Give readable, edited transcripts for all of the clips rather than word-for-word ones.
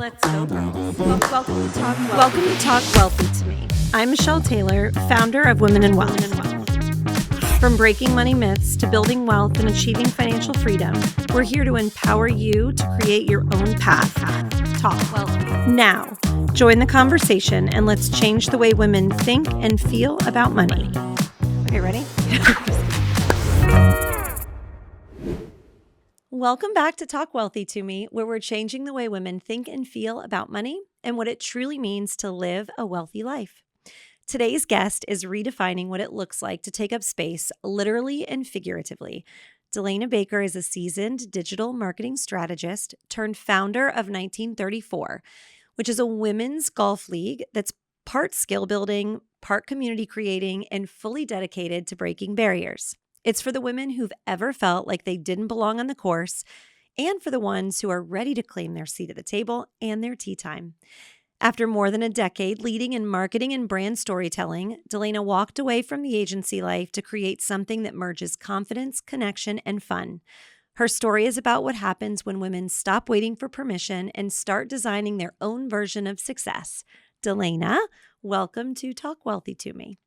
Let's go, girls. Welcome to Talk Wealthy to Me. I'm Michelle Taylor, founder of Women in Wealth. From breaking money myths to building wealth and achieving financial freedom, we're here to empower you to create your own path. Talk Wealthy. Now, join the conversation and let's change the way women think and feel about money. Okay, ready? Welcome back to Talk Wealthy to Me, where we're changing the way women think and feel about money and what it truly means to live a wealthy life. Today's guest is redefining what it looks like to take up space, literally and figuratively. Delaina Baker is a seasoned digital marketing strategist turned founder of 1934, which is a women's golf league that's part skill building, part community creating, and fully dedicated to breaking barriers. It's for the women who've ever felt like they didn't belong on the course, and for the ones who are ready to claim their seat at the table and their tea time. After more than a decade leading in marketing and brand storytelling, Delaina walked away from the agency life to create something that merges confidence, connection, and fun. Her story is about what happens when women stop waiting for permission and start designing their own version of success. Delaina, welcome to Talk Wealthy to Me.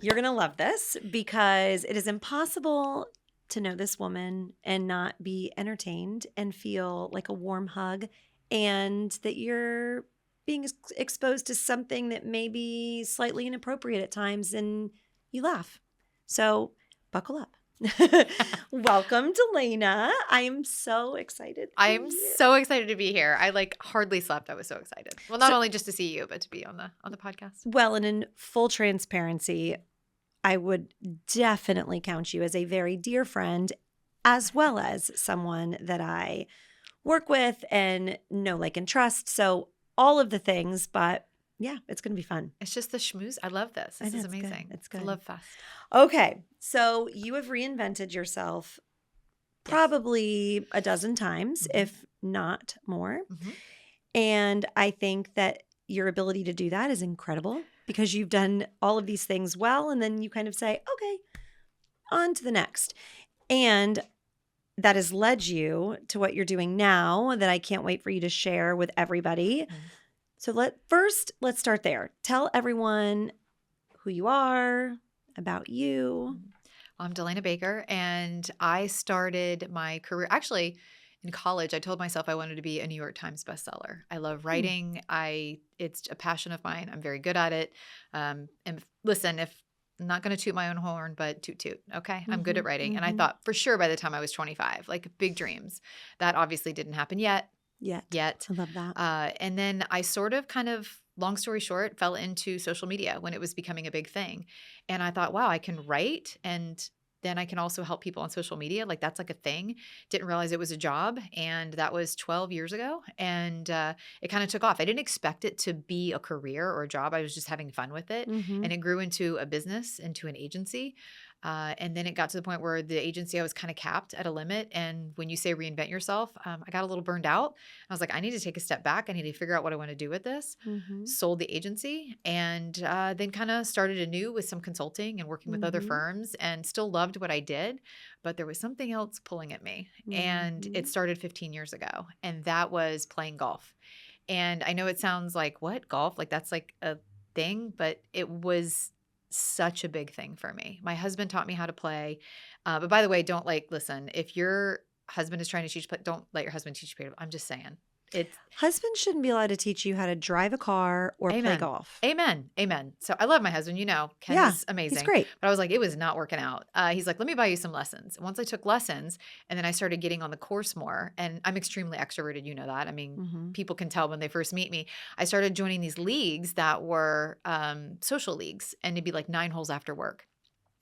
You're going to love this because it is impossible to know this woman and not be entertained and feel like a warm hug, and that you're being exposed to something that may be slightly inappropriate at times and you laugh. So buckle up. Welcome, Delaina. I am so excited. I am so excited to be here. I hardly slept. I was so excited. Well, not only just to see you, but to be on the podcast. Well, and in full transparency, I would definitely count you as a very dear friend, as well as someone that I work with and know, like, and trust. So all of the things, but yeah, it's going to be fun. It's just the schmooze. I love this. This is amazing. It's good. I love fest. Okay. So you have reinvented yourself probably a dozen times, if not more. Mm-hmm. And I think that your ability to do that is incredible because you've done all of these things well. And then you kind of say, okay, on to the next. And that has led you to what you're doing now that I can't wait for you to share with everybody. Mm-hmm. So let's start there. Tell everyone who you are, about you. I'm Delaina Baker, and I started my career actually in college. I told myself I wanted to be a New York Times bestseller. I love writing. It's a passion of mine. I'm very good at it. And listen, if I'm not going to toot my own horn, but toot toot. Okay. I'm good at writing. And I thought for sure by the time I was 25, big dreams. That obviously didn't happen yet. Yet. I love that. And then I sort of long story short, fell into social media when it was becoming a big thing. And I thought, wow, I can write and then I can also help people on social media. That's a thing. Didn't realize it was a job. And that was 12 years ago. And it kind of took off. I didn't expect it to be a career or a job. I was just having fun with it. Mm-hmm. And it grew into a business, into an agency. And then it got to the point where the agency, I was kind of capped at a limit. And when you say reinvent yourself, I got a little burned out. I was like, I need to take a step back. I need to figure out what I want to do with this. Mm-hmm. Sold the agency and then kind of started anew with some consulting and working with other firms, and still loved what I did. But there was something else pulling at me. Mm-hmm. And it started 15 years ago. And that was playing golf. And I know it sounds like, what, golf? That's a thing, but it was such a big thing for me. My husband taught me how to play. But by the way, don't listen, if your husband is trying to teach you, don't let your husband teach you. I'm just saying. Husbands shouldn't be allowed to teach you how to drive a car or play golf. Amen. So I love my husband. Ken is amazing. He's great. But I was like, it was not working out. He's like, let me buy you some lessons. And once I took lessons, and then I started getting on the course more. And I'm extremely extroverted. You know that. I mean, people can tell when they first meet me. I started joining these leagues that were social leagues, and it'd be 9 holes after work.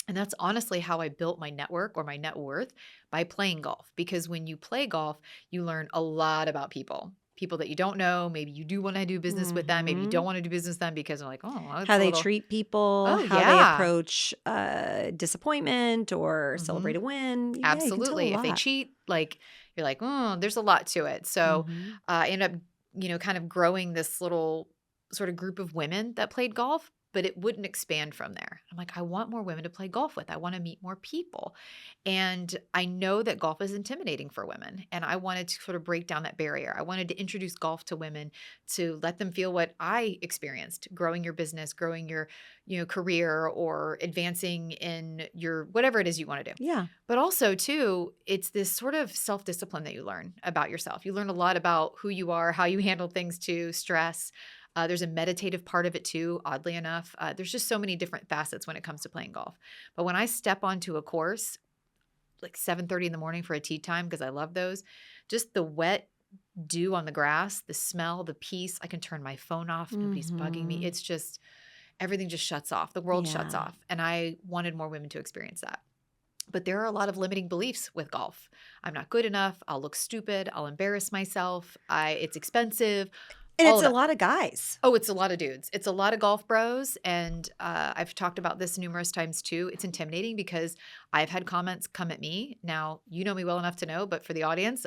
And that's honestly how I built my network or my net worth, by playing golf. Because when you play golf, you learn a lot about people that you don't know. Maybe you do want to do business with them. Maybe you don't want to do business with them because they're like, how they treat people, how they approach disappointment or celebrate a win. Yeah, absolutely. If they cheat, you're like, there's a lot to it. So I ended up, kind of growing this little sort of group of women that played golf. but it wouldn't expand from there. I'm like, I want more women to play golf with. I want to meet more people. And I know that golf is intimidating for women. And I wanted to sort of break down that barrier. I wanted to introduce golf to women to let them feel what I experienced, growing your business, growing your, career, or advancing in your whatever it is you want to do. Yeah. But also too, it's this sort of self-discipline that you learn about yourself. You learn a lot about who you are, how you handle things too, stress. There's a meditative part of it too, oddly enough. There's just so many different facets when it comes to playing golf. But when I step onto a course, like 7:30 in the morning for a tee time, because I love those, just the wet dew on the grass, the smell, the peace. I can turn my phone off. Nobody's bugging me. Mhm. It's just everything just shuts off. The world shuts Yeah. off. And I wanted more women to experience that. But there are a lot of limiting beliefs with golf. I'm not good enough. I'll look stupid. I'll embarrass myself. It's expensive. And All it's of a that. lot of guys. Oh, it's a lot of dudes. It's a lot of golf bros. And I've talked about this numerous times too. It's intimidating because I've had comments come at me. Now, you know me well enough to know, but for the audience,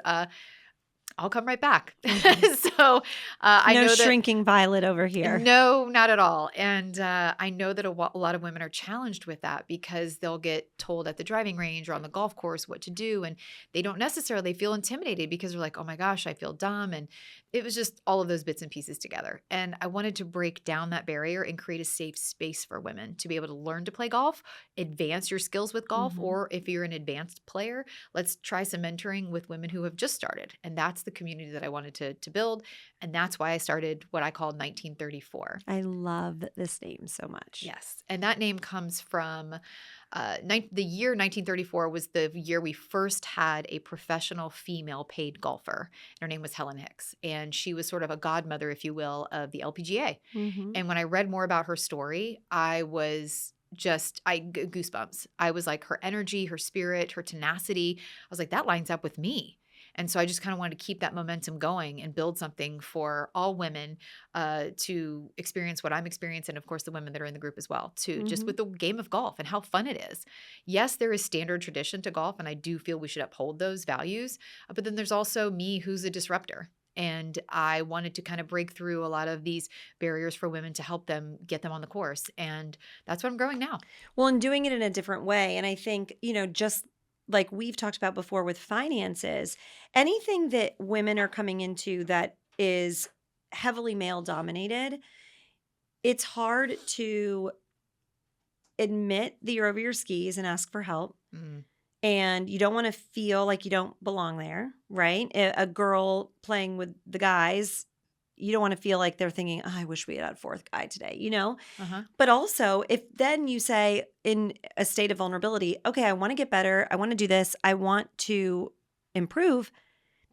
I'll come right back. Mhm. So I No know that. shrinking violet over here. No, not at all. And I know that a lot of women are challenged with that because they'll get told at the driving range or on the golf course what to do. And they don't necessarily feel intimidated because they're like, oh my gosh, I feel dumb. And it was just all of those bits and pieces together. And I wanted to break down that barrier and create a safe space for women to be able to learn to play golf, advance your skills with golf, Mhm. or if you're an advanced player, let's try some mentoring with women who have just started. And that's the community that I wanted to build. And that's why I started what I called 1934. I love this name so much. Yes. And that name comes from the year 1934 was the year we first had a professional female paid golfer. Her name was Helen Hicks. And she was sort of a godmother, if you will, of the LPGA. Mhm. And when I read more about her story, I was goosebumps. I was like, her energy, her spirit, her tenacity. I was like, that lines up with me. And so I just kind of wanted to keep that momentum going and build something for all women to experience what I'm experiencing. And of course, the women that are in the group as well, to just Mhm. with the game of golf and how fun it is. Yes, there is standard tradition to golf, and I do feel we should uphold those values. But then there's also me, who's a disruptor. And I wanted to kind of break through a lot of these barriers for women to help them get them on the course. And that's what I'm growing now. Well, and doing it in a different way. And I think, just like we've talked about before with finances, anything that women are coming into that is heavily male dominated, it's hard to admit that you're over your skis and ask for help. Mm, And you don't want to feel like you don't belong there, right? A girl playing with the guys, you don't want to feel like they're thinking, oh, I wish we had a fourth guy today. uh-huh. But also, if then you say in a state of vulnerability, okay, I want to get better. I want to do this. I want to improve.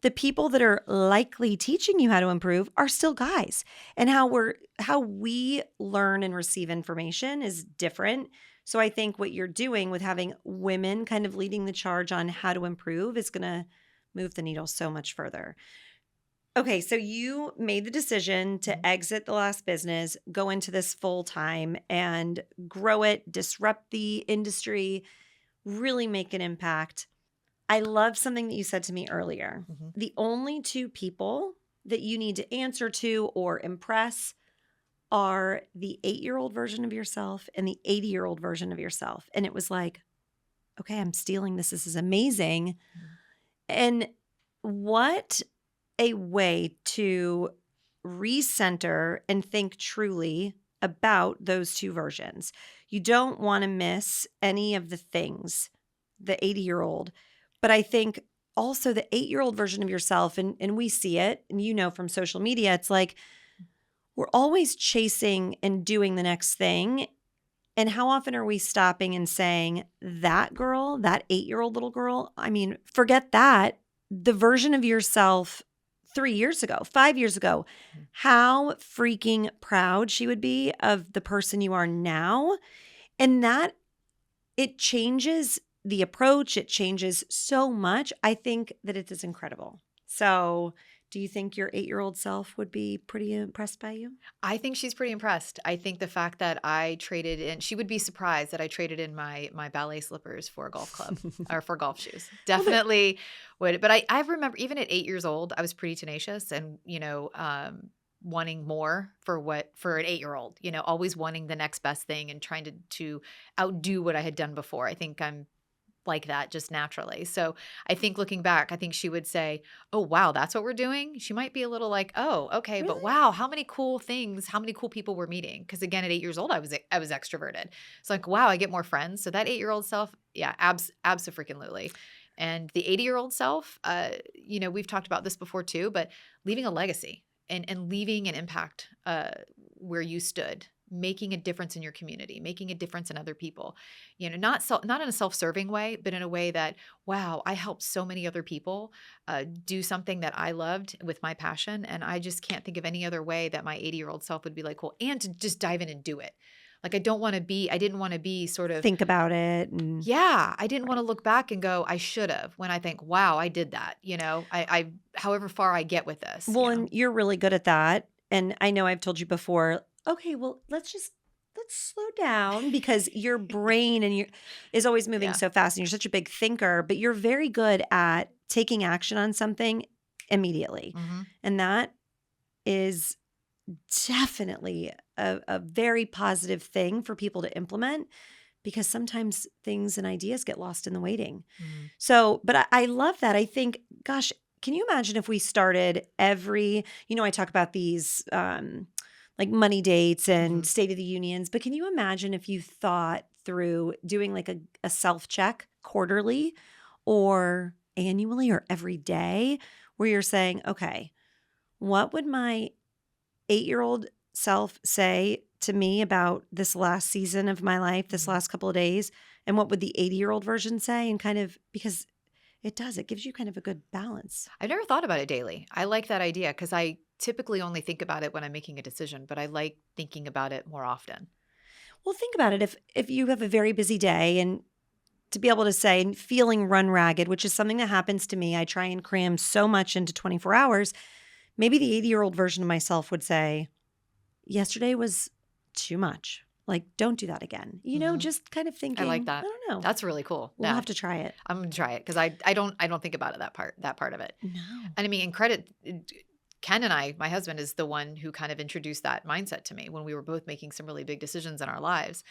The people that are likely teaching you how to improve are still guys. And how we learn and receive information is different. So I think what you're doing with having women kind of leading the charge on how to improve is going to move the needle so much further. Okay, so you made the decision Mhm. to exit the last business, go into this full time and grow it, disrupt the industry, really make an impact. I love something that you said to me earlier. Mhm. The only two people that you need to answer to or impress are the 8-year-old version of yourself and the 80-year-old version of yourself. And it was like, okay, I'm stealing this. This is amazing. Mhm. And what a way to recenter and think truly about those two versions. You don't want to miss any of the things, the 80-year-old, but I think also the 8-year-old version of yourself, and we see it, and from social media, it's like we're always chasing and doing the next thing. And how often are we stopping and saying, that girl, that 8-year-old little girl, I mean, forget that. The version of yourself 3 years ago, 5 years ago, Mhm. how freaking proud she would be of the person you are now. And that it changes the approach, it changes so much. I think that it is incredible. So, do you think your 8-year-old self would be pretty impressed by you? I think she's pretty impressed. I think the fact that I traded in, she would be surprised that I traded in my ballet slippers for a golf club or for golf shoes. Well, but Definitely would. But I remember even at 8 years old, I was pretty tenacious and, wanting more for an 8-year-old, always wanting the next best thing and trying to outdo what I had done before. I think I'm like that just naturally. So I think looking back, I think she would say, "Oh, wow, that's what we're doing." She might be a little like, "Oh, okay, but Really? wow, how many cool things, how many cool people we're meeting." Because again, at 8 years old, I was extroverted. It's like, wow, I get more friends. So that 8-year-old self, yeah, abso-freaking-lutely. And the 80-year-old self, we've talked about this before too, but leaving a legacy and leaving an impact where you stood, making a difference in your community, making a difference in other people, not in a self-serving way, but in a way that, wow, I helped so many other people do something that I loved with my passion. And I just can't think of any other way that my 80-year-old self would be like, cool. And to just dive in and do it. Like, I didn't want to be sort of, Think about it and yeah, I didn't want to right. look back and go, I should have, when I think, wow, I did that. However far I get with this, Well, and you're really good at that. And I know I've told you before, okay, well, let's slow down because your brain and your is always moving yeah. so fast and you're such a big thinker, but you're very good at taking action on something immediately. Hmm. And that is definitely a very positive thing for people to implement because sometimes things and ideas get lost in the waiting. Hmm. So, but I love that. I think, gosh, can you imagine if we started I talk about these like money dates Hmm. and State of the Unions, but can you imagine if you thought through doing like a self check quarterly or annually or every day where you're saying, okay, what would my 8-year-old self say to me about this last season of my life, this Hmm. last couple of days? And what would the 80-year-old version say? And kind of because it gives you kind of a good balance. I've never thought about it daily. I like that idea because I typically only think about it when I'm making a decision, but I like thinking about it more often. Well, think about it. If you have a very busy day and to be able to say and feeling run ragged, which is something that happens to me, I try and cram so much into 24 hours. Maybe the 80-year-old version of myself would say, yesterday was too much. Like, don't do that again. Hmm. Just kind of I like thinking, I that. don't know. That's really cool. We'll Yeah, have to try it. I'm gonna try it because I don't think about it, that part of it. No. And I mean, and credit Ken and I, my husband is the one who kind of introduced that mindset to me when we were both making some really big decisions in our lives.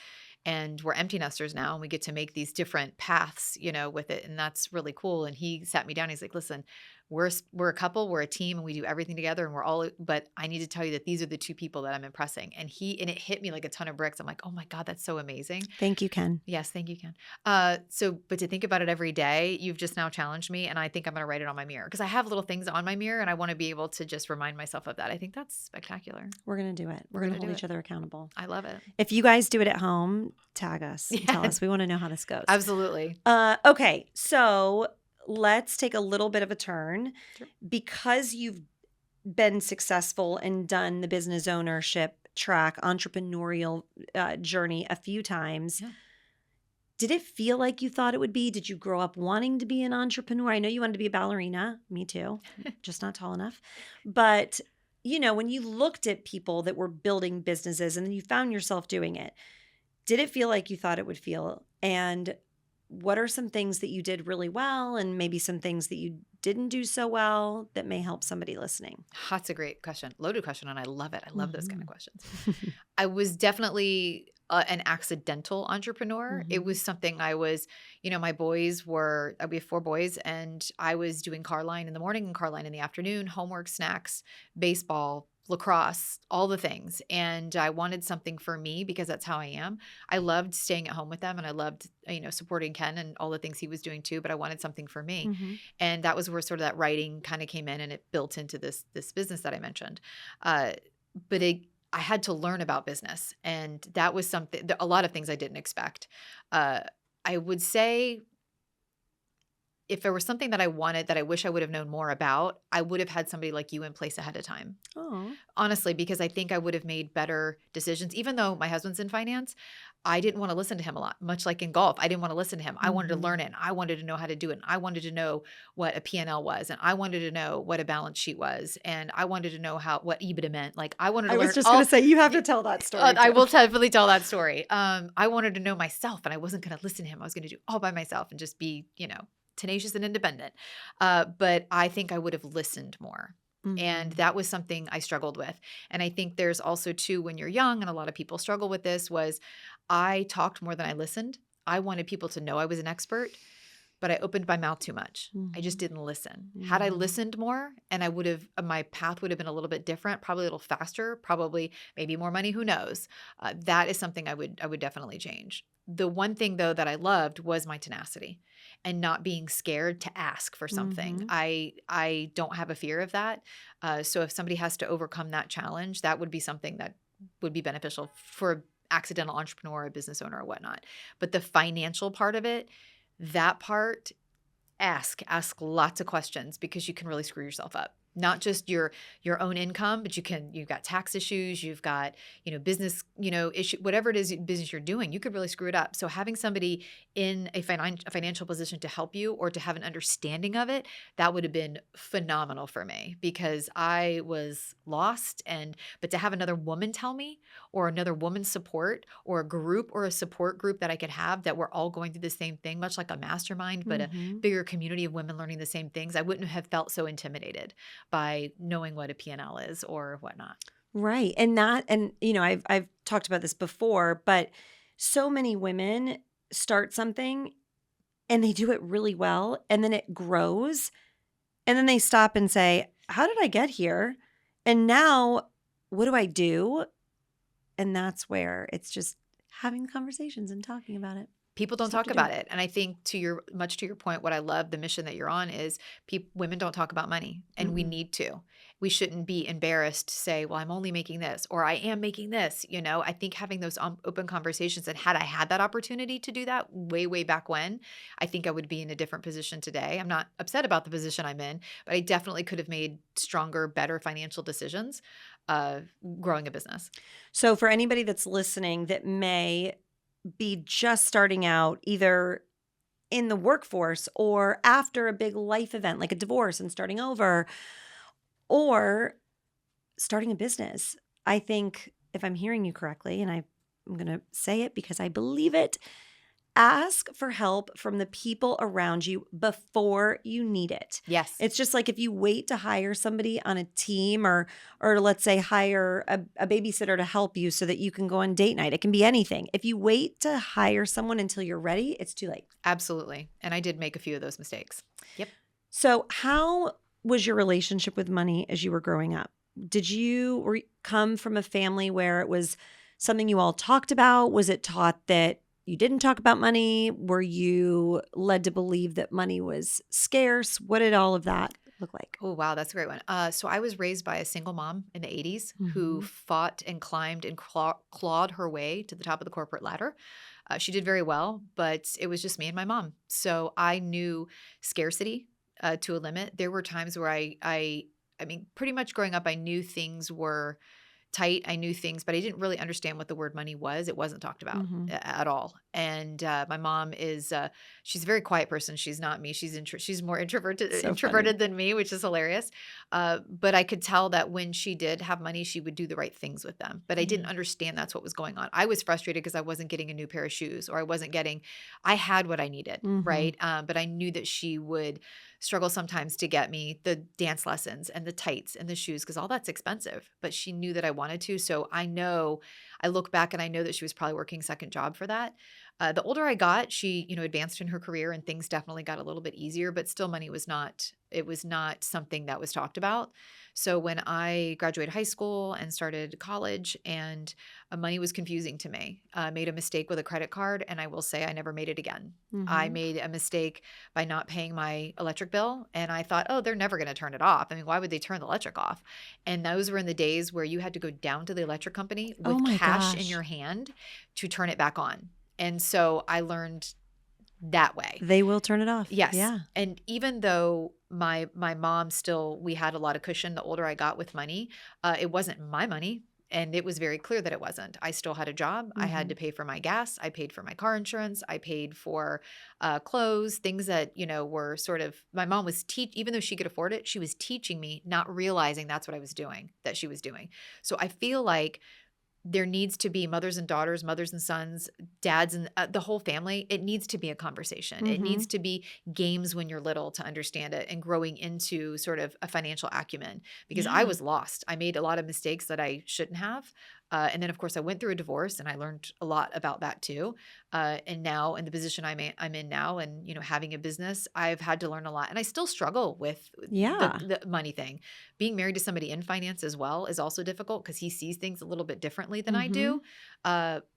And we're empty nesters now and we get to make these different paths, with it. And that's really cool. And he sat me down. He's like, listen, we're a couple, we're a team and we do everything together and we're all, but I need to tell you that these are the two people that I'm impressing. And it hit me like a ton of bricks. I'm like, oh my God, that's so amazing. Thank you, Ken. Yes, thank you, Ken. But to think about it every day, you've just now challenged me, and I think I'm going to write it on my mirror because I have little things on my mirror, and I want to be able to just remind myself of that. I think that's spectacular. We're going to do it. We're We're going going to to hold do each it. other accountable. I love it. If you guys do it at home, tag us and tell Yeah, us. We want to know how this goes. absolutely. Okay, so let's take a little bit of a turn. Sure. Because you've been successful and done the business ownership track, entrepreneurial journey a few times. Yeah. Did it feel like you thought it would be? Did you grow up wanting to be an entrepreneur? I know you wanted to be a ballerina. Me too. Just not tall enough. But, when you looked at people that were building businesses and then you found yourself doing it, did it feel like you thought it would feel? And what are some things that you did really well and maybe some things that you didn't do so well that may help somebody listening? That's a great question. Loaded question, and I love it. I love those kind of Mhm. questions. I was definitely an accidental entrepreneur. It Mhm. was something my boys we have 4 boys, and I was doing car line in the morning and car line in the afternoon, homework, snacks, baseball, lacrosse, all the things. And I wanted something for me because that's how I am. I loved staying at home with them and I loved, supporting Ken and all the things he was doing too, but I wanted something for me. Mhm. And that was where sort of that writing kind of came in and it built into this business that I mentioned. Uh, but I had to learn about business, and that was a lot of things I didn't expect. I would say if there was something that I wanted that I wish I would have known more about, I would have had somebody like you in place ahead of time. Oh. Honestly, because I think I would have made better decisions. Even though my husband's in finance, I didn't want to listen to him a lot, much like in golf. I didn't want to listen to him. I wanted to Mhm. learn it. And I wanted to know how to do it. And I wanted to know what a P&L was. And I wanted to know what a balance sheet was. And I wanted to know what EBITDA meant. Like I wanted to I was learn just going all. to say, you have to tell that story I too. will definitely tell that story. I wanted to know myself and I wasn't going to listen to him. I was going to do all by myself and just be, tenacious and independent. But I think I would have listened more. And Mhm. that was something I struggled with. And I think there's also too, when you're young, and a lot of people struggle with this, was I talked more than I listened. I wanted people to know I was an expert, but I opened my mouth too much. I just Mhm. didn't listen. Had I Mhm. listened more, and I would have, my path would have been a little bit different, probably a little faster, probably maybe more money, who knows? That is something I would definitely change. The one thing though that I loved was my tenacity and not being scared to ask for something. Mhm. I don't have a fear of that. So if somebody has to overcome that challenge, that would be something that would be beneficial for an accidental entrepreneur, a business owner, or whatnot. But the financial part of it, that part, ask lots of questions, because you can really screw yourself up. Not just your own income, but you've got tax issues, you've got, business, issue, whatever it is business you're doing, you could really screw it up. So having somebody in a financial position to help you, or to have an understanding of it, that would have been phenomenal for me, because I was lost. But to have another woman tell me, or another woman support, or a group or a support group that I could have, that we're all going through the same thing, much like a mastermind, but a Mhm. bigger community of women learning the same things, I wouldn't have felt so intimidated by knowing what a P&L is or whatnot. Right. And I've talked about this before, but so many women start something and they do it really well and then it grows and then they stop and say, "How did I get here? And now what do I do?" And that's where it's just having conversations and talking about it. People don't Just have talk to do about it. it. And I think, to your point, what I love, the mission that you're on is, women don't talk about money, and we Mm-mm. need to. We shouldn't be embarrassed to say, well, I'm only making this, or I am making this. I think having those open conversations, and had I had that opportunity to do that way, way back when, I think I would be in a different position today. I'm not upset about the position I'm in, but I definitely could have made stronger, better financial decisions uh, growing a business. So for anybody that's listening that may be just starting out, either in the workforce or after a big life event like a divorce and starting over, or starting a business. I think if I'm hearing you correctly, and I'm going to say it because I believe it, ask for help from the people around you before you need it. Yes, It's just like if you wait to hire somebody on a team, or let's say hire a babysitter to help you so that you can go on date night. It can be anything. If you wait to hire someone until you're ready, it's too late. absolutely. And I did make a few of those mistakes. Yep. So, how was your relationship with money as you were growing up? Did you come from a family where it was something you all talked about? Was it taught that you didn't talk about money? Were you led to believe that money was scarce? What did all of that look like? Oh, wow, that's a great one. So I was raised by a single mom in the 80s who Mhm. fought and climbed and clawed her way to the top of the corporate ladder. She did very well, but it was just me and my mom. So I knew scarcity to a limit. There were times where I mean, pretty much growing up, I knew things were tight. I knew things, but I didn't really understand what the word money was. It wasn't talked about Mhm. at all. And my mom is she's a very quiet person. She's not me. She's more So funny. introverted than me, which is hilarious. But I could tell that when she did have money, she would do the right things with them. But I didn't Yeah. understand that's what was going on. I was frustrated because I wasn't getting a new pair of shoes, or I wasn't getting. I had what I needed, Mhm. right? But I knew that she would struggle sometimes to get me the dance lessons and the tights and the shoes, because all that's expensive. But she knew that I wanted to. So I look back and I know that she was probably working second job for that. The older I got, she, advanced in her career, and things definitely got a little bit easier, but still money was not something that was talked about. So when I graduated high school and started college, and money was confusing to me, I made a mistake with a credit card, and I will say I never made it again. I Mhm. made a mistake by not paying my electric bill, and I thought, oh, they're never going to turn it off. I mean, why would they turn the electric off? And those were in the days where you had to go down to the electric company Oh with my cash in gosh. your hand to turn it back on. And so I learned that way. They will turn it off. Yes. Yeah. And even though my mom still, we had a lot of cushion the older I got with money, it wasn't my money. And it was very clear that it wasn't. I still had a job. I had to Mhm. pay for my gas. I paid for my car insurance. I paid for clothes, things that, were sort of, my mom was even though she could afford it, she was teaching me, not realizing that's what I was doing, that she was doing. So I feel like there needs to be mothers and daughters, mothers and sons, dads and the whole family. It needs to be a conversation. It Mm-hmm. needs to be games when you're little to understand it and growing into sort of a financial acumen because I Yeah. was lost. I made a lot of mistakes that I shouldn't have. And then, of course, I went through a divorce and I learned a lot about that too. And now in the position I'm in now and, having a business, I've had to learn a lot. And I still struggle with Yeah. the money thing. Being married to somebody in finance as well is also difficult because he sees things a little bit differently than I Mm-hmm. do.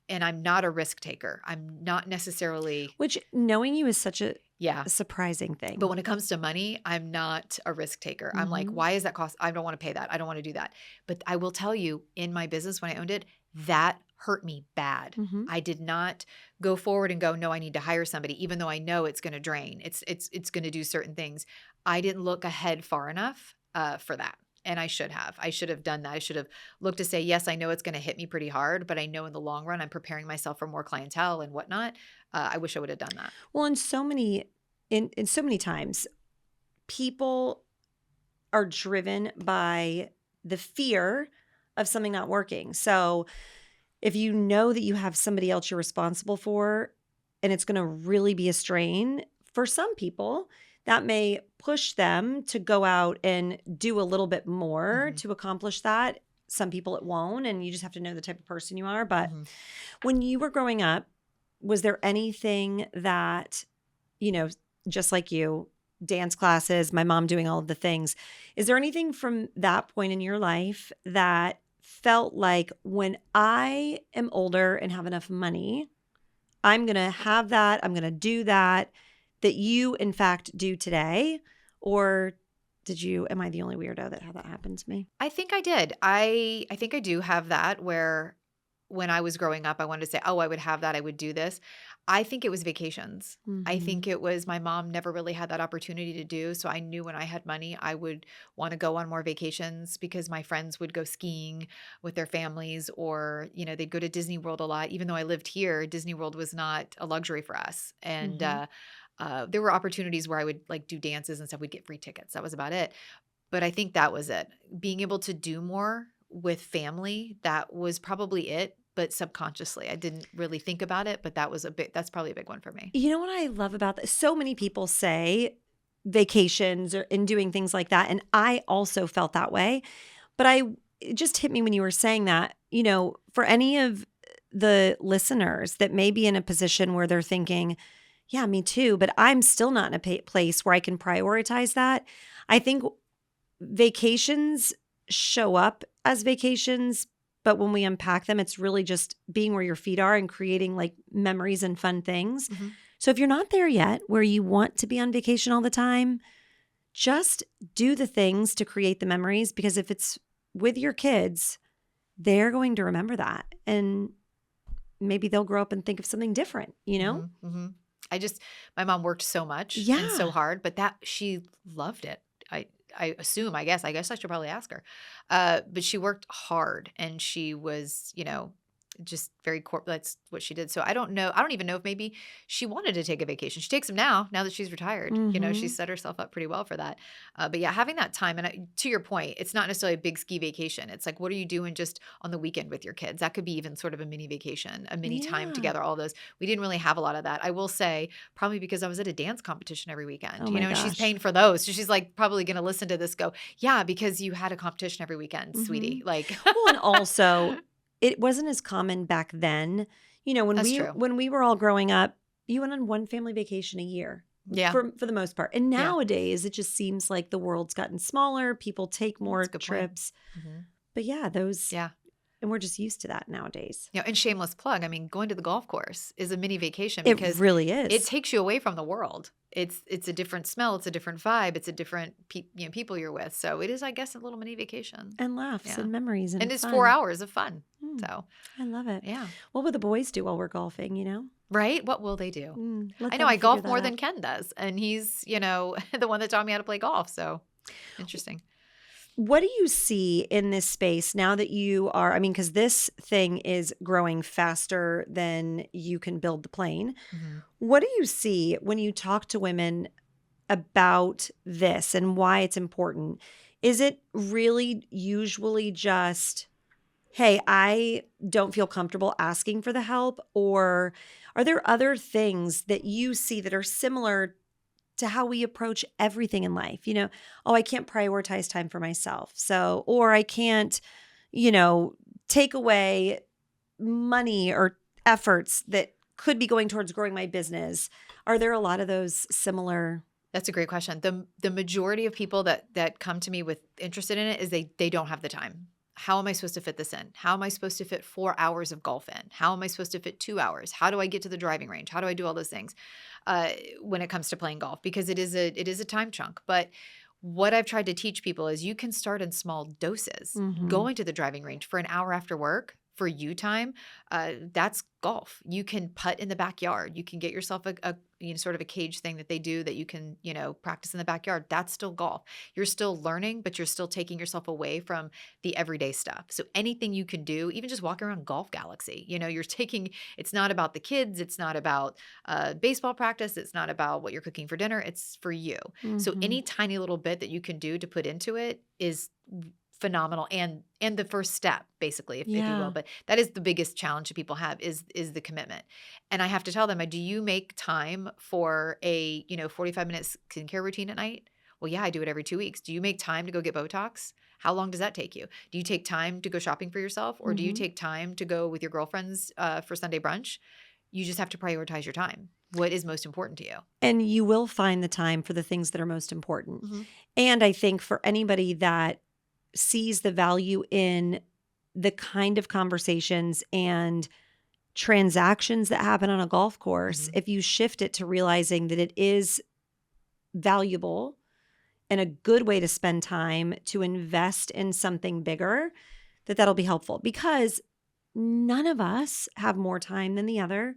And I'm not a risk taker. I'm not necessarily, Which knowing you is such a yeah. surprising But thing. when it comes to money, I'm not a risk taker. I'm like, Mm-hmm. why is that cost? I don't want to pay that. I don't want to do that. But I will tell you, in my business when I owned it, that hurt me bad. Mm-hmm. I did not go forward and go, no, I need to hire somebody, even though I know it's going to drain. It's going to do certain things. I didn't look ahead far enough for that. And I should have. I should have done that. I should have looked to say, yes, I know it's going to hit me pretty hard, but I know in the long run, I'm preparing myself for more clientele and whatnot. I wish I would have done that. Well, in so many times, people are driven by the fear of something not working. So if you know that you have somebody else you're responsible for and it's going to really be a strain, for some people, that may push them to go out and do a little bit more Mhm. to accomplish that. Some people it won't, and you just have to know the type of person you are. But Mhm. when you were growing up, was there anything that, you know, just like you, dance classes, my mom doing all of the things, is there anything from that point in your life that felt like when I am older and have enough money, I'm going to have that, I'm going to do that, that you in fact do today? Or am I the only weirdo that had that happen to me? I think I did. I think I do have that where when I was growing up, I wanted to say, "Oh, I would have that. I would do this." I think it was vacations. I Mm-hmm. think it was my mom never really had that opportunity to do. So I knew when I had money, I would want to go on more vacations because my friends would go skiing with their families or, they'd go to Disney World a lot. Even though I lived here, Disney World was not a luxury for us. And Mm-hmm. there were opportunities where I would like do dances and stuff. We'd get free tickets. That was about it. But I think that was it. Being able to do more with family, that was probably it, but subconsciously. I didn't really think about it, but that's probably a big one for me. You know what I love about this? So many people say vacations and doing things like that. And I also felt that way. But it just hit me when you were saying that, for any of the listeners that may be in a position where they're thinking, yeah, me too, but I'm still not in a place where I can prioritize that. I think vacations show up as vacations, but when we unpack them, it's really just being where your feet are and creating like memories and fun things. Mhm. So if you're not there yet where you want to be on vacation all the time, just do the things to create the memories, because if it's with your kids, they're going to remember that. And maybe they'll grow up and think of something different, you know? Mhm. Mhm. My mom worked so much and so Yeah. hard, but that she loved it. I I assume, I guess I should probably ask her. But she worked hard and she was, just very that's what she did. So I don't know. I don't even know if maybe she wanted to take a vacation. She takes them now that she's retired. She's Mm-hmm. set herself up pretty well for that. But yeah, having that time to your point, it's not necessarily a big ski vacation. It's like, what are you doing just on the weekend with your kids? That could be even sort of a mini vacation, a mini time Yeah. together, all those. We didn't really have a lot of that. I will say, probably because I was at a dance competition every weekend, Oh my and she's gosh. paying for those. So she's like probably going to listen to this go, yeah, because you had a competition every weekend, Mm-hmm. sweetie. Like, Well, and also, it wasn't as common back then. When that's we true. were all growing up, you went on one family vacation a year Yeah. for the most part. And Yeah. nowadays, it just seems like the world's gotten smaller. People take That's more a good point. trips. Hmm. But yeah, Yeah. and we're just used to that nowadays. And shameless plug, I mean, going to the golf course is a mini vacation It because really it is. takes you away from the world. It's a different smell, it's a different vibe, it's a different people you're with. So it is, I guess, a little mini vacation. And laughs Yeah. and memories And and it's 4 fun. hours of fun. Mm, So, I love it. yeah. What would the boys do while we're golfing? Right? What will they do? Let I know them I figure golf that more out. than Ken does, and he's, the one that taught me how to play golf. So, interesting. What do you see in this space now that you are, I mean, because this thing is growing faster than you can build the plane. Mhm. What do you see when you talk to women about this and why it's important? Is it really usually just hey, I don't feel comfortable asking for the help? Or are there other things that you see that are similar to how we approach everything in life? Oh, I can't prioritize time for myself. So, or I can't, you know, take away money or efforts that could be going towards growing my business. Are there a lot of those similar? That's a great question. The majority of people that come to me with interested in it is they don't have the time. How am I supposed to fit this in? How am I supposed to fit 4 hours of golf in? How am I supposed to fit 2 hours? How do I get to the driving range? How do I do all those things when it comes to playing golf? Because it is a time chunk. But what I've tried to teach people is you can start in small doses. Mhm. Going to the driving range for an hour after work for you time, that's golf. You can putt in the backyard. You can get yourself a sort of a cage thing that they do that you can practice in the backyard. That's still golf. You're still learning, but you're still taking yourself away from the everyday stuff. So anything you can do, even just walking around Golf Galaxy, you're taking. It's not about the kids. It's not about baseball practice. It's not about what you're cooking for dinner. It's for you. So Mhm. any tiny little bit that you can do to put into it is phenomenal, and the first step, basically, if you will. Yeah. But that is the biggest challenge that people have is the commitment. And I have to tell them, do you make time for a 45-minute skincare routine at night? Well, yeah, I do it every 2 weeks. Do you make time to go get Botox? How long does that take you? Do you take time to go shopping for yourself, or do you Mhm. take time to go with your girlfriends for Sunday brunch? You just have to prioritize your time. What is most important to you? And you will find the time for the things that are most important. Hmm. And I think for anybody that sees the value in the kind of conversations and transactions that happen on a golf course, Hmm. if you shift it to realizing that it is valuable and a good way to spend time to invest in something bigger, that'll be helpful, because none of us have more time than the other,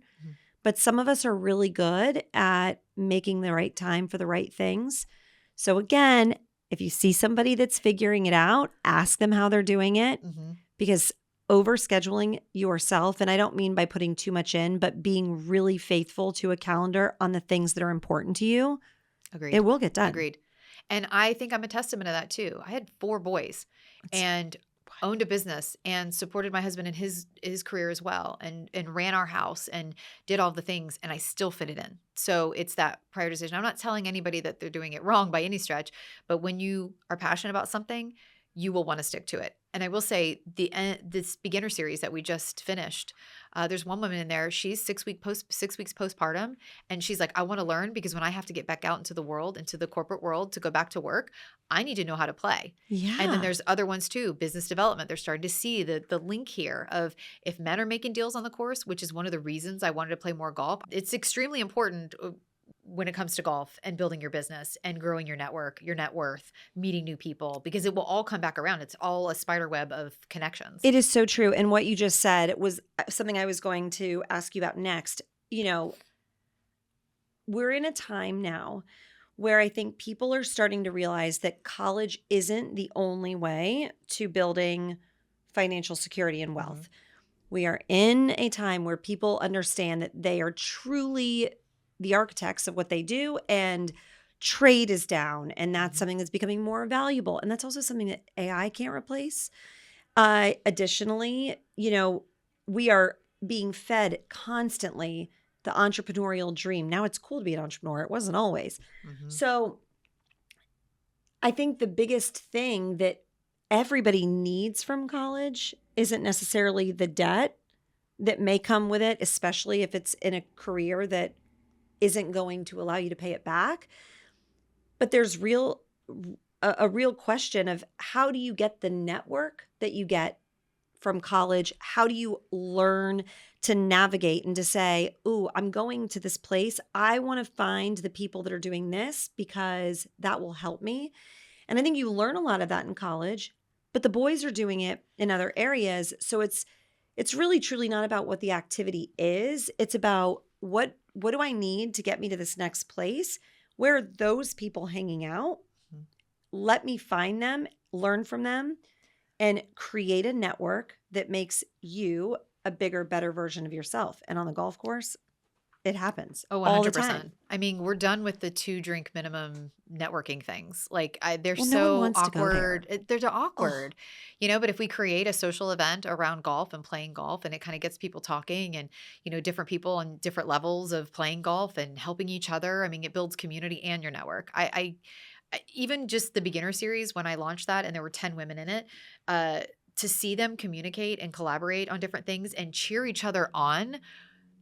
but some of us are really good at making the right time for the right things. So again, if you see somebody that's figuring it out, ask them how they're doing it, Hmm. because overscheduling yourself, and I don't mean by putting too much in, but being really faithful to a calendar on the things that are important to you, it Agreed. will get done. Agreed. And I think I'm a testament of that too. I had 4 boys It's and owned a business and supported my husband in his career as well, and ran our house and did all the things, and I still fit it in. So it's that prioritization. I'm not telling anybody that they're doing it wrong by any stretch, but when you are passionate about something, you will want to stick to it. And I will say this beginner series that we just finished, there's one woman in there. She's 6 weeks postpartum, and she's like, I want to learn, because when I have to get back out into the world, into the corporate world to go back to work, I need to know how to play. And then Yeah. there's other ones too, business development. They're starting to see the link here of, if men are making deals on the course, which is one of the reasons I wanted to play more golf. It's extremely important when it comes to golf and building your business and growing your network, your net worth, meeting new people, because it will all come back around. It's all a spider web of connections. It is so true. And what you just said was something I was going to ask you about next. We're in a time now where I think people are starting to realize that college isn't the only way to building financial security and Hmm. wealth. We are in a time where people understand that they are truly the architects of what they do, and trade is down, and that's Hmm. something that's becoming more valuable. And that's also something that AI can't replace. Additionally, we are being fed constantly the entrepreneurial dream. Now it's cool to be an entrepreneur. It wasn't always. Hmm. So I think the biggest thing that everybody needs from college isn't necessarily the debt that may come with it, especially if it's in a career that isn't going to allow you to pay it back. But there's a real question of, how do you get the network that you get from college? How do you learn to navigate and to say, "Ooh, I'm going to this place. I want to find the people that are doing this because that will help me." And I think you learn a lot of that in college, but the boys are doing it in other areas. So it's really truly not about what the activity is. It's about, what do I need to get me to this next place? Where are those people hanging out? Let me find them, learn from them, and create a network that makes you a bigger, better version of yourself. And on the golf course, it happens Oh, all the time. 100%. I mean, we're done with the 2 drink minimum networking things. Like, they're Well, no one so wants to go awkward. there. They're so Oh, awkward, but if we create a social event around golf and playing golf, and it kind of gets people talking and, different people on different levels of playing golf and helping each other, I mean, it builds community and your network. Even just the beginner series, when I launched that and there were 10 women in it, uh, to see them communicate and collaborate on different things and cheer each other on,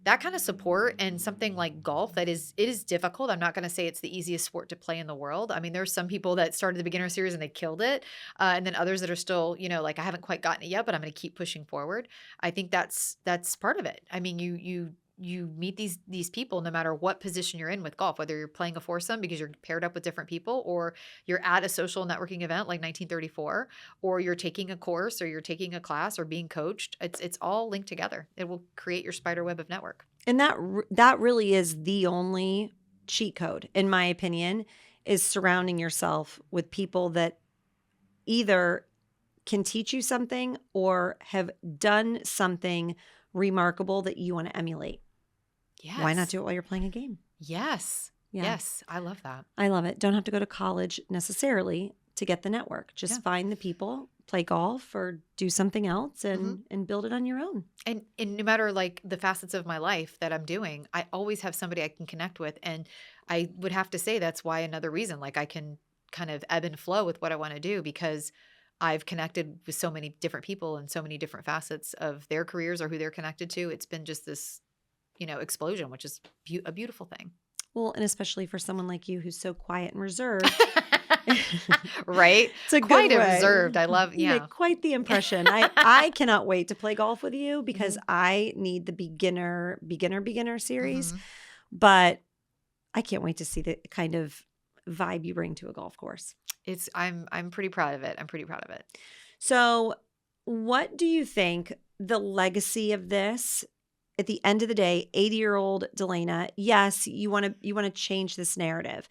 that kind of support, and something like golf, it is difficult. I'm not going to say it's the easiest sport to play in the world. I mean, there's some people that started the beginner series and they killed it, and then others that are still, like, I haven't quite gotten it yet, but I'm going to keep pushing forward. I think that's part of it. I mean, you meet these people no matter what position you're in with golf, whether you're playing a foursome because you're paired up with different people, or you're at a social networking event like 1934, or you're taking a course, or you're taking a class, or being coached. It's all linked together. It will create your spider web of network. and that really is the only cheat code, in my opinion, is surrounding yourself with people that either can teach you something or have done something remarkable that you want to emulate. Why not Yes. do it while you're playing a game? Yes. Yeah, Yes. I love that. I love it. Don't have to go to college necessarily to get the network. Yeah. Just find the people, play golf or do something else hmm and build it on your own. And no matter like the facets of my life that I'm doing, I always have somebody I can connect with. And I would have to say that's why another reason, like, I can kind of ebb and flow with what I want to do, because I've connected with so many different people and so many different facets of their careers or who they're connected to. It's been just this, explosion, which is a beautiful thing. Well, and especially for someone like you who's so quiet and reserved. Right? It's a good Quite way. observed. I love, You yeah. make quite the impression. I cannot wait to play golf with you because hmm I need the beginner series, hmm but I can't wait to see the kind of vibe you bring to a golf course. I'm pretty proud of it. I'm pretty proud of it. So, what do you think the legacy of this at the end of the day, 80-year-old Delaina, yes, you want to change this narrative.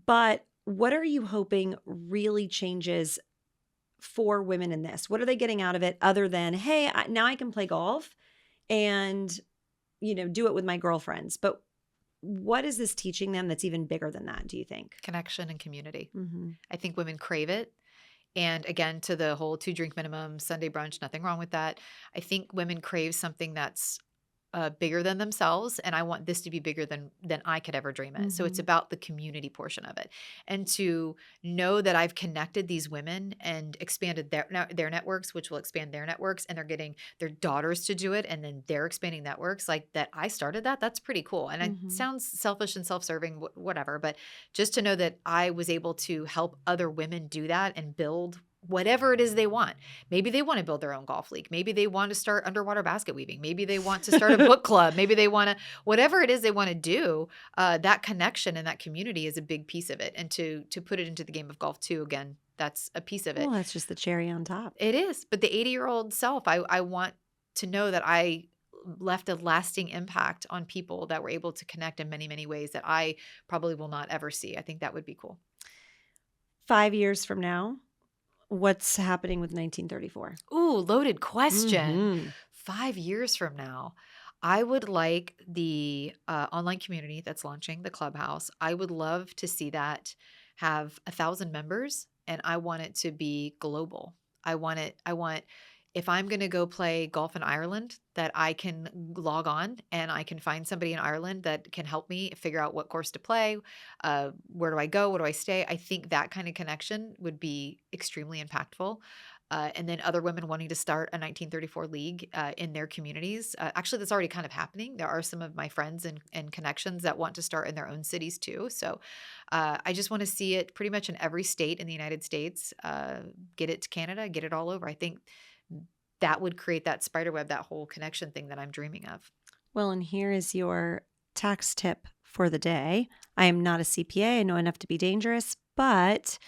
But what are you hoping really changes for women in this? What are they getting out of it other than, hey, now I can play golf and, do it with my girlfriends? But what is this teaching them that's even bigger than that, do you think? Connection and community. Mm-hmm. I think women crave it. And again, to the whole 2 drink minimum, Sunday brunch, nothing wrong with that. I think women crave something that's bigger than themselves, and I want this to be bigger than I could ever dream it. So it's Mm-hmm. about the community portion of it, and to know that I've connected these women and expanded their networks, which will expand their networks, and they're getting their daughters to do it, and then they're expanding networks. Like that, I started that. That's pretty cool, and it Mm-hmm. sounds selfish and self-serving, whatever. But just to know that I was able to help other women do that and build whatever it is they want. Maybe they want to build their own golf league. Maybe they want to start underwater basket weaving. Maybe they want to start a book club. Maybe they want to, whatever it is they want to do, that connection and that community is a big piece of it. And to put it into the game of golf too, again, that's a piece of Well, it. that's just the cherry on top. It is. But the 80-year-old self, I want to know that I left a lasting impact on people that were able to connect in many, many ways that I probably will not ever see. I think that would be cool. 5 years from now, what's happening with 1934? Ooh, loaded question. Mm-hmm. 5 years from now, I would like the online community that's launching, the Clubhouse. I would love to see that have 1,000 members, and I want it to be global. I want, if I'm going to go play golf in Ireland, that I can log on and I can find somebody in Ireland that can help me figure out what course to play. Where do I go? Where do I stay? I think that kind of connection would be extremely impactful. And then other women wanting to start a 1934 league in their communities. Actually, that's already kind of happening. There are some of my friends and connections that want to start in their own cities too. So I just want to see it pretty much in every state in the United States. Get it to Canada, get it all over. I think that would create that spider web, that whole connection thing that I'm dreaming of. Well, and here is your tax tip for the day. I am not a CPA. I know enough to be dangerous, but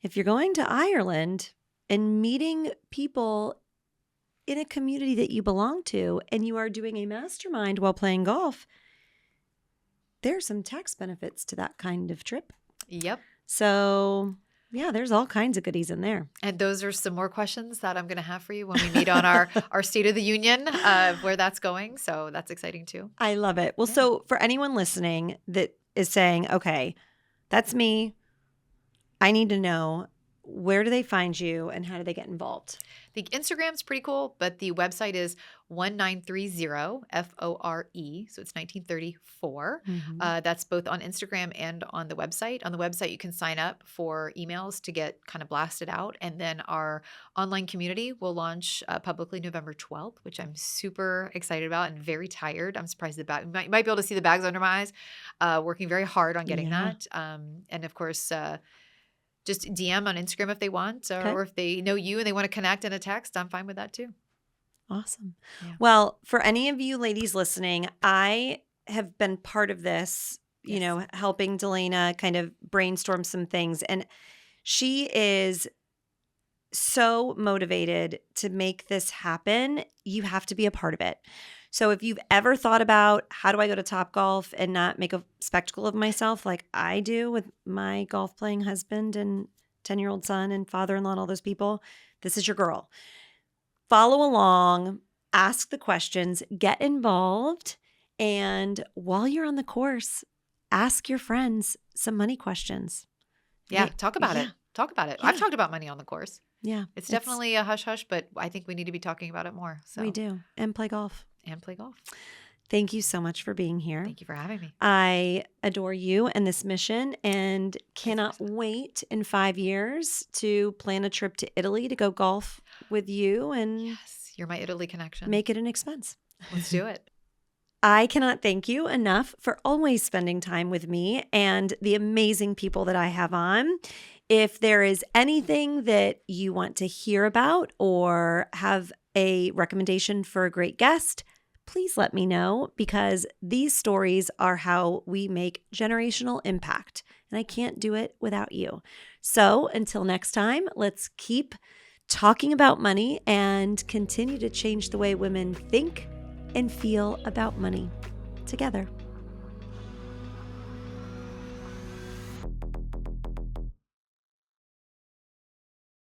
if you're going to Ireland and meeting people in a community that you belong to and you are doing a mastermind while playing golf, there's some tax benefits to that kind of trip. Yep. So Yeah, there's all kinds of goodies in there. And those are some more questions that I'm going to have for you when we meet on our State of the Union of where that's going. So that's exciting too. I love it. Well, Yeah. so for anyone listening that is saying, okay, that's me, I need to know, where do they find you and how do they get involved? The Instagram's pretty cool, but the website is 1930 FORE. So it's 1934. That's both on Instagram and on the website. On the website, you can sign up for emails to get kind of blasted out. And then our online community will launch publicly November 12th, which I'm super excited about and very mired. I'm surprised you might be able to see the bags under my eyes, working very hard on getting Yeah. that. And of course, just DM on Instagram if they want, Okay. or if they know you and they want to connect in a text, I'm fine with that too. Awesome. Yeah. Well, for any of you ladies listening, I have been part of this, you Yes. know, helping Delaina kind of brainstorm some things. And she is so motivated to make this happen. You have to be a part of it. So if you've ever thought about, how do I go to Topgolf and not make a spectacle of myself like I do with my golf playing husband and 10-year-old son and father-in-law and all those people, this is your girl. Follow along, ask the questions, get involved, and while you're on the course, ask your friends some money questions. Yeah. Talk about it. Talk about it. Yeah. I've talked about money on the course. Yeah. It's definitely a hush hush, but I think we need to be talking about it more. So We do. And play golf. And play golf. Thank you so much for being here. Thank you for having me. I adore you and this mission and cannot wait in 5 years to plan a trip to Italy to go golf with you and Yes. You're my Italy connection. make it an expense. Let's do it. I cannot thank you enough for always spending time with me and the amazing people that I have on. If there is anything that you want to hear about or have a recommendation for a great guest, please let me know, because these stories are how we make generational impact, and I can't do it without you. So until next time, let's keep talking about money and continue to change the way women think and feel about money together.